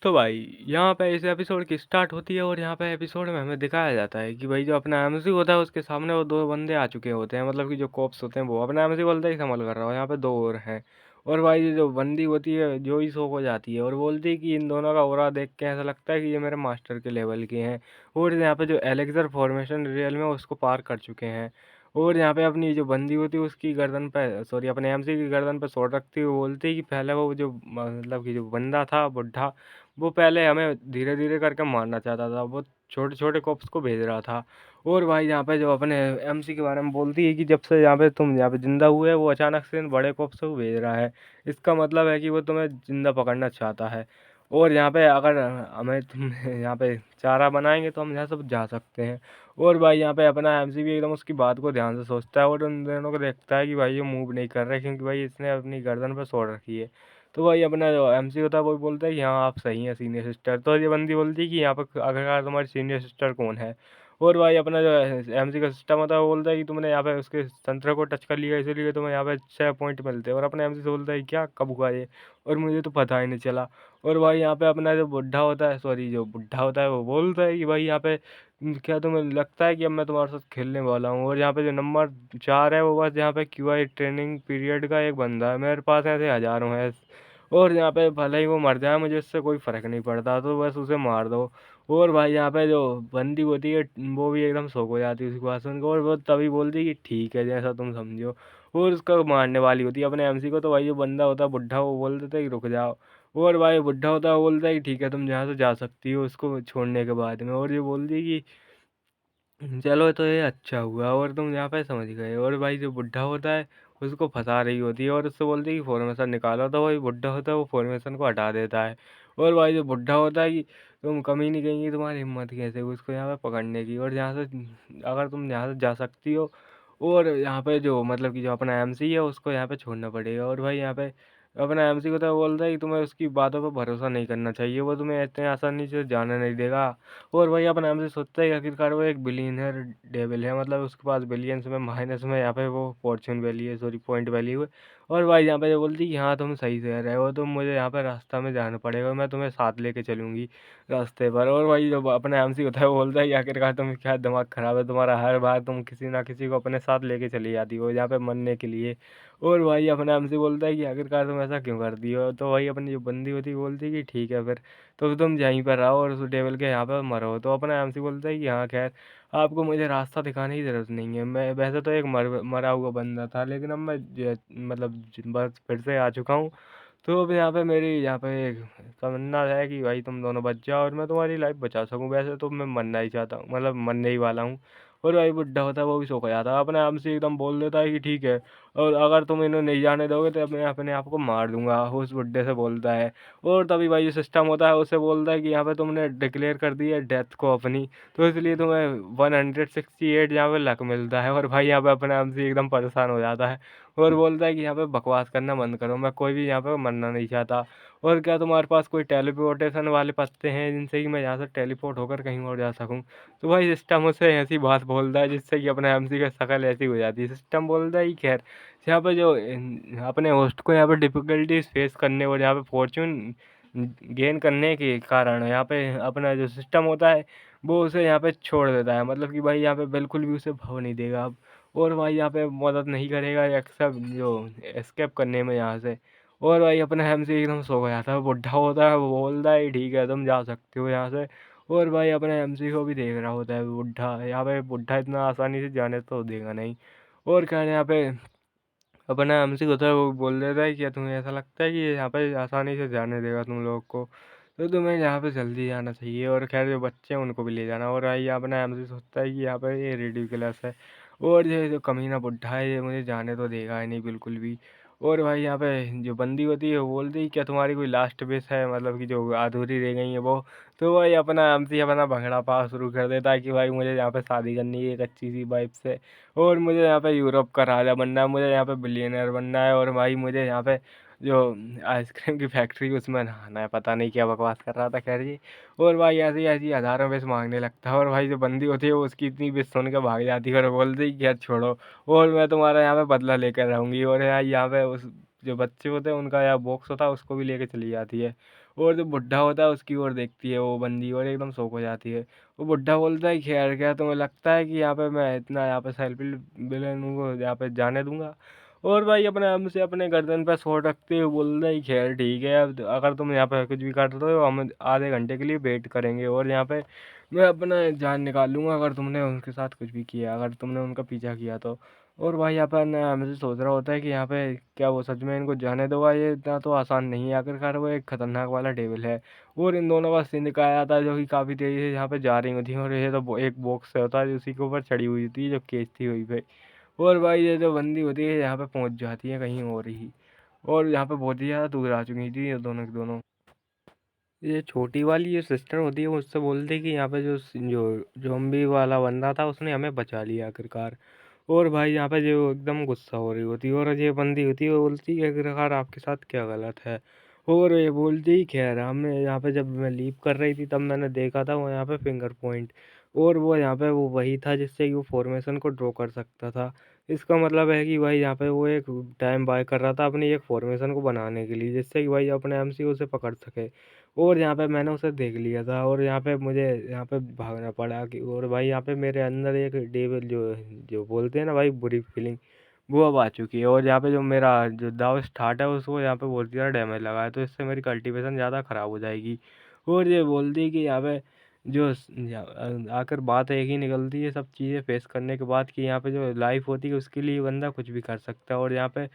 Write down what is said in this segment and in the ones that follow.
तो भाई यहाँ पे इस एपिसोड की स्टार्ट होती है और यहाँ पे एपिसोड में हमें दिखाया जाता है कि भाई जो अपना एमसी होता है उसके सामने वो दो बंदे आ चुके होते हैं, मतलब कि जो कोप्स होते हैं वो अपना एमसी बोलता ही संभल कर रहा हो, यहाँ पे दो और हैं। और भाई ये जो बंदी होती है जो ही शो हो जाती है और बोलती है कि इन दोनों का ओरा देख के ऐसा लगता है कि ये मेरे मास्टर के लेवल के हैं। और यहाँ पे जो एलेक्सर फॉर्मेशन रियल में उसको पार कर चुके हैं। और यहाँ पे अपनी जो बंदी होती है उसकी गर्दन पे, सॉरी, अपने एमसी की गर्दन पे शॉट रखती हुई बोलती है कि पहले वो जो मतलब कि जो बंदा था बुढ़ा, वो पहले हमें धीरे-धीरे करके मारना चाहता था, वो छोटे-छोटे कॉप्स को भेज रहा था। और भाई यहाँ पे जो अपने एमसी के बारे में बोलती है कि जब से यहाँ पे तुम यहाँ पे ज़िंदा हुए, वो अचानक से इन बड़े कॉप्स को भेज रहा है। इसका मतलब है कि वो तुम्हें ज़िंदा पकड़ना चाहता है। और यहाँ पे अगर हमें तुम यहाँ पे चारा बनाएँगे तो हम यहाँ से जा सकते हैं। और भाई यहाँ पे अपना एमसी भी एकदम उसकी बात को ध्यान से सोचता है और उन दोनों को देखता है कि भाई ये मूव नहीं कर रहे क्योंकि भाई इसने अपनी गर्दन पे सॉट रखी है। तो भाई अपना जो एमसी होता है वो बोलता है कि हाँ आप सही हैं सीनियर सिस्टर। तो ये बंदी बोलती है कि यहाँ पर आखिरकार तुम्हारी सीनियर सिस्टर कौन है। और भाई अपना जो एमसी का सिस्टम होता है वो बोलता है कि तुमने यहाँ पे उसके तंत्र को टच कर लिया इसीलिए तुम्हें यहाँ पे 6 पॉइंट मिलते हैं। और अपने एमसी से बोलता है क्या कब हुआ ये, और मुझे तो पता ही नहीं चला। और भाई यहाँ पे अपना जो बुढ़ा होता है, सॉरी, जो बुढ़ा होता है वो बोलता है कि भाई यहाँ पे क्या तुम्हें लगता है कि अब मैं तुम्हारे साथ खेलने वाला हूँ। और यहाँ पे जो नंबर 4 है वो बस यहाँ पे क्यूआई ट्रेनिंग पीरियड का एक बंदा है, मेरे पास ऐसे हज़ारों हैं। और यहाँ पे भले ही वो मर जाए मुझे इससे कोई फ़र्क नहीं पड़ता, तो बस उसे मार दो। और भाई यहाँ पे जो बंदी होती है वो भी एकदम शॉक हो जाती है उसकी बात सुनकर, और वो तभी बोलती है कि ठीक है जैसा तुम समझो। और उसका मारने वाली होती है अपने एमसी को, तो भाई जो बंदा होता है बुढ़ा वो बोल देता है कि रुक जाओ। और भाई बुढ़ा होता है वो बोलता है कि ठीक है तुम यहाँ से जा सकती हो उसको छोड़ने के बाद में। और ये बोलती है कि चलो तो ये अच्छा हुआ और तुम यहाँ पे समझ गए। और भाई जो बुढ़ा होता है उसको फंसा रही होती है और उससे बोलती है कि फॉर्मेशन निकालो, तो भाई बुढ़ा होता है वो फॉर्मेशन को हटा देता है। और भाई जो बुढ़ा होता है कि तुम कमी नहीं कहेंगी, तुम्हारी हिम्मत कैसे हुई उसको यहाँ पे पकड़ने की, और यहाँ से अगर तुम यहाँ से जा सकती हो। और यहाँ पे जो मतलब कि जो अपना एमसी है उसको यहाँ पे छोड़ना पड़ेगा। और भाई यहाँ पे अपना एमसी को तो बोलता है कि तुम्हें उसकी बातों पर भरोसा नहीं करना चाहिए, वो तुम्हें इतने आसानी से जाने नहीं देगा। और भाई अपने हम से सोचता है कि आखिरकार वो एक बिलियनर डेविल है, मतलब उसके पास बिलियंस में माइनस में यहाँ पे वो फॉर्चून वैली है, सॉरी पॉइंट वैल्यू है। और भाई यहाँ पे जो बोलती है कि हाँ तुम सही कह रहे हो, तुम मुझे यहाँ पे रास्ता में जाना पड़ेगा, मैं तुम्हें साथ लेके चलूंगी रास्ते पर। और भाई जो अपना एमसी होता है वो बोलता है कि आखिरकार तुम क्या दिमाग खराब है तुम्हारा, हर बार तुम किसी ना किसी को अपने साथ लेके चली जाती हो यहाँ पे मरने के लिए। और भाई अपना एमसी बोलता है कि आखिरकार तुम ऐसा क्यों करती हो। तो भाई अपनी जो बंदी होती है बोलती है कि ठीक है फिर तो तुम यहीं पर रहो और उस टेबल के यहाँ पर मरो। तो अपना एमसी बोलता है कि हाँ खैर आपको मुझे रास्ता दिखाने की ज़रूरत नहीं है, मैं वैसे तो एक मरा हुआ बंदा था लेकिन अब मैं मतलब बस फिर से आ चुका हूँ। तो अब यहाँ पे मेरी यहाँ पे एक तमन्ना है कि भाई तुम दोनों बच जाओ और मैं तुम्हारी लाइफ बचा सकूँ, वैसे तो मैं मरना ही चाहता हूँ, मतलब मरने ही वाला हूँ। और भाई बुड्ढा होता है वो भी सो हो जाता है, अपने एमसी एकदम बोल देता है कि ठीक है और अगर तुम इन्हें नहीं जाने दोगे तो मैं अपने आप को मार दूंगा, उस बुड्ढे से बोलता है। और तभी भाई जो सिस्टम होता है उससे बोलता है कि यहाँ पे तुमने डिक्लेयर कर दी है डेथ को अपनी, तो इसलिए तुम्हें 168 यहाँ पे लक मिलता है। और भाई यहाँ पे अपने आप से एकदम परेशान हो जाता है और बोलता है कि यहाँ पे बकवास करना बंद करो, मैं कोई भी यहाँ पे मरना नहीं चाहता। और क्या तुम्हारे पास कोई टेलीपोर्टेशन वाले पत्ते हैं जिनसे कि मैं यहाँ से टेलीपोर्ट होकर कहीं और जा सकूँ। तो भाई सिस्टम उसे ऐसी बात बोलता है जिससे कि अपने एमसी का शक्ल ऐसी हो जाती है। सिस्टम बोलता है कि खैर यहाँ पे जो अपने होस्ट को यहाँ पे डिफ़िकल्टीज़ फेस करने और यहाँ पे फॉर्च्यून गेन करने के कारण यहाँ पे अपना जो सिस्टम होता है वो उसे यहाँ पे छोड़ देता है, मतलब कि भाई यहाँ पे बिल्कुल भी उसे भाव नहीं देगा अब। और भाई यहाँ पे मदद नहीं करेगा एक्सेप्ट जो एस्केप करने में यहाँ से। और भाई अपना हमसे एकदम सो गया था, बुढ़ा होता है वो बोलता है ठीक है तुम जा सकते हो यहाँ से। और भाई अपने एमसी को भी देख रहा होता है बुढ़ा, यहाँ पे बुढ़ा इतना आसानी से जाने तो देगा नहीं। और क्या यहाँ पे अपना हमसे होता है वो बोल देता है क्या तुम्हें ऐसा लगता है कि ये यहाँ पे आसानी से जाने देगा तुम लोग को, तो तुम्हें यहाँ पे जल्दी जाना चाहिए। और खैर जो बच्चे हैं उनको भी ले जाना। और भाई अपना हमसे सोचता है कि यहाँ पे ये रिडिकुलस है और ये जो कमीना बुड्ढा है ये मुझे जाने तो देगा ही नहीं बिल्कुल भी। और भाई यहाँ पे जो बंदी होती है वो बोलती है क्या तुम्हारी कोई लास्ट विश है, मतलब कि जो अधूरी रह गई है वो। तो भाई अपना हमसे अपना भंगड़ा पास शुरू कर देता है कि भाई मुझे यहाँ पे शादी करनी है एक अच्छी सी वाइफ से, और मुझे यहाँ पे यूरोप का राजा बनना है, मुझे यहाँ पे बिलियनर बनना है, और भाई मुझे यहाँ पे जो आइसक्रीम की फैक्ट्री उसमें नहाना है, पता नहीं क्या बकवास कर रहा था खैर जी। और भाई ऐसी ऐसी हज़ारों विश मांगने लगता है और भाई जो बंदी होती है वो उसकी इतनी विश सुन के भाग जाती है और बोलती है कि यार छोड़ो और मैं तुम्हारा यहाँ पे बदला लेकर रहूँगी। और यार यहाँ पे उस जो बच्चे होते हैं उनका या बॉक्स होता है उसको भी लेके चली जाती है। और जो बुड्ढा होता है उसकी ओर देखती है वो बंदी और एकदम शॉक हो जाती है। वो बुड्ढा बोलता है, खैर क्या तुम्हें लगता है कि यहाँ पे मैं इतना यहाँ पे सेल्फी विलेन को यहाँ पे जाने दूंगा? और भाई अपने हमसे अपने गर्दन पे शॉट रखते हुए बोल रहा है, खैर ठीक है, अब अगर तुम यहाँ पे कुछ भी कर रहे हो हम आधे घंटे के लिए वेट करेंगे और यहाँ पे मैं अपना जान निकाल लूंगा अगर तुमने उनके साथ कुछ भी किया, अगर तुमने उनका पीछा किया तो। और भाई यहाँ पर ना मुझे सोच रहा होता है कि यहाँ पे क्या वो सच में इनको जाने दोगा, ये इतना तो आसान नहीं है, आखिरकार वो एक खतरनाक वाला डेविल है। और इन दोनों का सीन दिखाया जाता है जो कि काफ़ी तेज़ी से यहाँ पे जा रही होती है और ये तो एक बॉक्स से होता है उसी के ऊपर चढ़ी हुई होती है जो केस थी वहीं पे। और भाई ये जो बंदी होती है यहाँ पे पहुँच जाती है कहीं और ही, और यहाँ पे बहुत ही ज़्यादा दूर आ चुकी थी ये दोनों की दोनों। ये छोटी वाली जो सिस्टर होती है वो उससे बोलती है कि यहाँ पे जो ज़ॉम्बी वाला बंदा था उसने हमें बचा लिया आखिरकार। और भाई यहाँ पे जो एकदम गुस्सा हो रही होती है और ये बंदी होती है वो बोलती है कि आखिरकार आपके साथ क्या गलत है। और ये बोलती खैर हमने यहाँ पे जब मैं लीव कर रही थी तब मैंने देखा था वो यहाँ पे फिंगर पॉइंट, और वो यहाँ पे वो वही था जिससे कि वो फॉर्मेशन को ड्रॉ कर सकता था। इसका मतलब है कि भाई यहाँ पे वो एक टाइम बाय कर रहा था अपनी एक फॉर्मेशन को बनाने के लिए जिससे कि भाई अपने एमसी उसे पकड़ सके। और यहाँ पे मैंने उसे देख लिया था और यहाँ पे मुझे यहाँ पे भागना पड़ा कि, और भाई यहाँ पे मेरे अंदर एक डेविल जो जो बोलते हैं ना भाई बुरी फीलिंग, वो अब आ चुकी है। और यहाँ पे जो मेरा जो दाव स्टार्ट है उसको यहाँ पे बहुत ज़्यादा डैमेज लगा है तो इससे मेरी कल्टीवेशन ज़्यादा ख़राब हो जाएगी। और ये बोलती है कि यहाँ पे आखिर बात एक ही निकलती है सब चीज़ें फेस करने के बाद कि यहाँ पे जो लाइफ होती है उसके लिए बंदा कुछ भी कर सकता है और यहाँ पे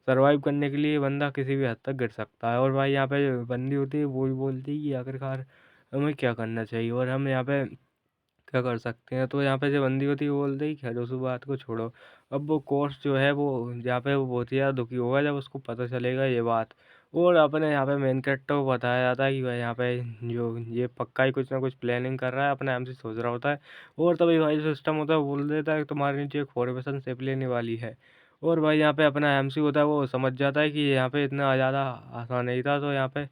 सर्वाइव करने के लिए बंदा किसी भी हद तक गिर सकता है। और भाई यहाँ पे जो बंदी होती है वो भी बोलती है कि आखिरकार हमें क्या करना चाहिए और हम यहाँ पे क्या कर सकते हैं। तो यहाँ पे जो बंदी होती है वो बोलती है कि खैर उस बात को छोड़ो, अब वो कोर्स जो है वो यहाँ पे वो बहुत ही ज़्यादा दुखी होगा जब उसको पता चलेगा ये बात। और अपने यहाँ पे मेन कैरेक्टर को बताया जाता है कि भाई यहाँ पे जो ये पक्का ही कुछ ना कुछ प्लानिंग कर रहा है, अपने एम से सोच रहा होता है। और तभी भाई जो सिस्टम होता है वो बोल देता है कि तुम्हारे नीचे एक फॉर्मेशन शेप लेने वाली है। और भाई यहाँ पे अपना एमसी होता है वो समझ जाता है कि यहाँ पे इतना ज़्यादा आसान नहीं था, तो यहाँ पे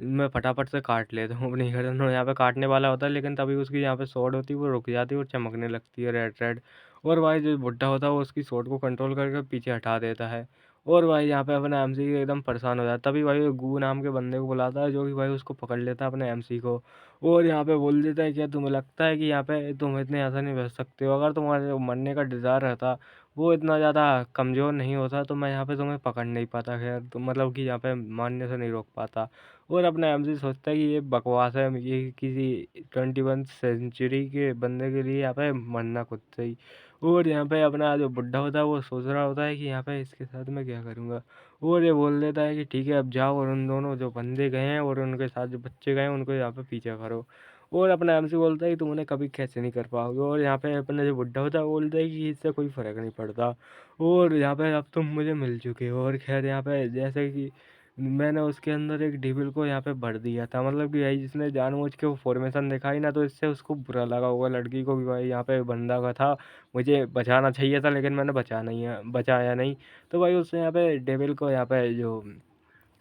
मैं फटाफट से काट लेता हूँ अपनी गर्दन, और यहाँ पे काटने वाला होता है लेकिन तभी उसकी यहाँ पे स्वॉर्ड होती है वो रुक जाती है और चमकने लगती है रेड रेड। और भाई जो बुड्ढा होता है वो उसकी स्वॉर्ड को कंट्रोल करके पीछे हटा देता है। और भाई यहाँ पे अपना एमसी एकदम परेशान हो जाता है, तभी भाई वो गू नाम के बंदे को बुलाता है जो कि भाई उसको पकड़ लेता है अपने एमसी को। और यहाँ पे बोल देता है कि तुम्हें लगता है कि यहाँ पे तुम इतने आसानी बच सकते हो, अगर तुम्हारे जो मरने का डिज़ायर रहता वो इतना ज़्यादा कमज़ोर नहीं होता तो मैं यहाँ पे तुम्हें पकड़ नहीं पाता, खैर तो मतलब कि यहाँ पे मारने से नहीं रोक पाता। और अपना एमसी सोचता है कि ये बकवास है, ये किसी 21 सेंचुरी के बंदे के लिए यहाँ पे मरना खुद से ही। और यहाँ पे अपना जो बुड्ढा होता है वो सोच रहा होता है कि यहाँ पे इसके साथ मैं क्या करूँगा। और ये बोल देता है कि ठीक है अब जाओ और उन दोनों जो बंदे गए हैं और उनके साथ जो बच्चे गए हैं उनको यहाँ पे पीछा करो। और अपना एमसी बोलता है कि तुम उन्हें कभी कैसे नहीं कर पाओगे। और यहाँ पे अपना जो बुड्ढा होता है वो बोलता है कि इससे कोई फ़र्क नहीं पड़ता, और यहाँ पे अब तुम मुझे मिल चुके हो। और खैर यहाँ पे जैसे कि मैंने उसके अंदर एक डेविल को यहाँ पे भर दिया था, मतलब कि भाई जिसने जानबूझ के वो फॉर्मेशन दिखाई ना तो इससे उसको बुरा लगा होगा लड़की को भी भाई यहाँ पे बंदा का था, मुझे बचाना चाहिए था लेकिन मैंने बचाया नहीं। तो भाई उसने यहाँ पे डेविल को यहाँ पे जो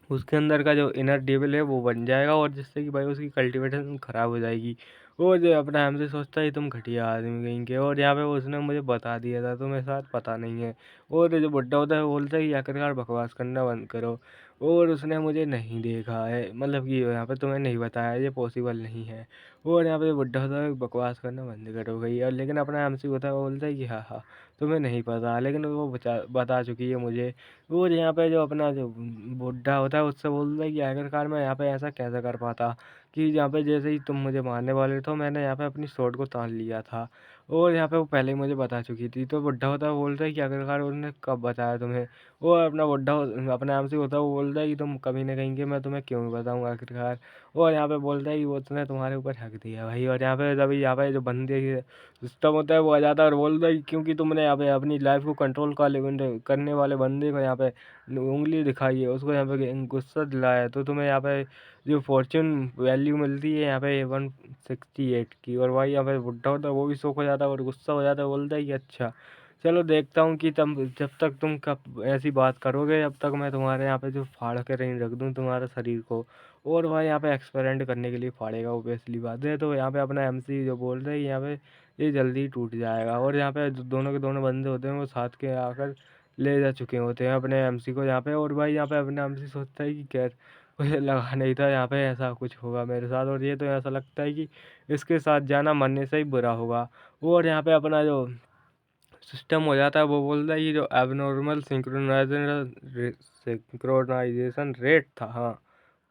उसके अंदर का जो इनर डेविल है वो बन जाएगा और जिससे कि भाई उसकी कल्टीवेशन खराब हो जाएगी। और जो अपना हमसे सोचता है तुम घटिया आदमी कहीं के, और यहाँ पे उसने मुझे बता दिया था तुम्हें साथ पता नहीं है। और जो बुड्ढा होता है वो बोलता है कि आखिरकार बकवास करना बंद करो, और उसने मुझे नहीं देखा है, मतलब कि यहाँ पे तुम्हें नहीं बताया, ये पॉसिबल नहीं है। और यहाँ पे बुड्ढा होता है बकवास करना बंद करो गई, और लेकिन अपना हमसे होता है वो बोलता है कि हाँ हाँ तुम्हें नहीं पता, लेकिन वो बता चुकी है मुझे। और यहाँ पे जो अपना जो बुड्ढा होता है उससे बोलता है कि आखिरकार मैं यहाँ पे ऐसा कैसे कर पाता कि यहाँ पे जैसे ही तुम मुझे मारने वाले तो मैंने यहाँ पे अपनी स्वॉर्ड को तान लिया था, और यहाँ पे वो पहले ही मुझे बता चुकी थी। तो बुड्ढा होता है वो बोलता है कि आखिरकार उन्होंने कब बताया तुम्हें। और अपना अपने नाम से होता है वो बोलता है कि तुम कभी ना कहेंगे मैं तुम्हें क्यों बताऊँ आखिरकार। और यहाँ पे बोलता है कि वो उसने तुम्हारे ऊपर हक दिया भाई, और यहाँ पे तभी यहाँ पे जो बंदे सिस्टम होता है वो आ जाता है और बोलता है कि क्योंकि तुमने यहाँ पे अपनी लाइफ को कंट्रोल करने वाले बंदे को यहाँ पे उंगली दिखाई है, उसको यहाँ पे गुस्सा दिलाया है, तो तुम्हें यहाँ पे जो फॉर्च्यून वैल्यू मिलती है यहाँ पे 168 की। और भाई यहाँ पे बुड्ढा होता है वो भी शौक हो जाता है और गुस्सा हो जाता है, बोलता है कि अच्छा चलो देखता हूँ कि तुम जब तक तुम कब ऐसी बात करोगे जब तक मैं तुम्हारे यहाँ पे जो फाड़ के नहीं रख दूँ तुम्हारे शरीर को। और भाई यहाँ पे एक्सपेरिमेंट करने के लिए फाड़ेगा वो बेसली बात है। तो यहाँ पे अपना एमसी जो बोल रहे हैं यहाँ पे ये जल्दी टूट जाएगा, और यहाँ पे जो दोनों के दोनों बंदे होते हैं वो साथ के आकर ले जा चुके होते हैं अपने एमसी को यहाँ पे। और भाई यहाँ पे अपने एमसी सोचता है कि खैर मुझे लगा नहीं था यहाँ पे ऐसा कुछ होगा मेरे साथ, और ये तो ऐसा लगता है कि इसके साथ जाना मरने से ही बुरा होगा। और यहाँ पे अपना जो सिस्टम हो जाता है वो बोलता है कि जो एबनॉर्मल सिंक्रोनाइजेशन रेट था, हाँ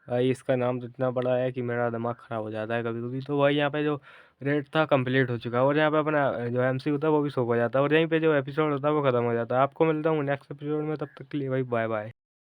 भाई इसका नाम तो इतना बड़ा है कि मेरा दिमाग ख़राब हो जाता है कभी कभी। तो भाई यहाँ पे जो रेट था कंप्लीट हो चुका है, और यहाँ पे अपना जो एमसी होता है वो भी सो हो जाता है, और यहीं पे जो एपिसोड होता है वो ख़त्म हो जाता है। आपको मिलता हूँ नेक्स्ट एपिसोड में, तब तक के लिए भाई बाय बाय।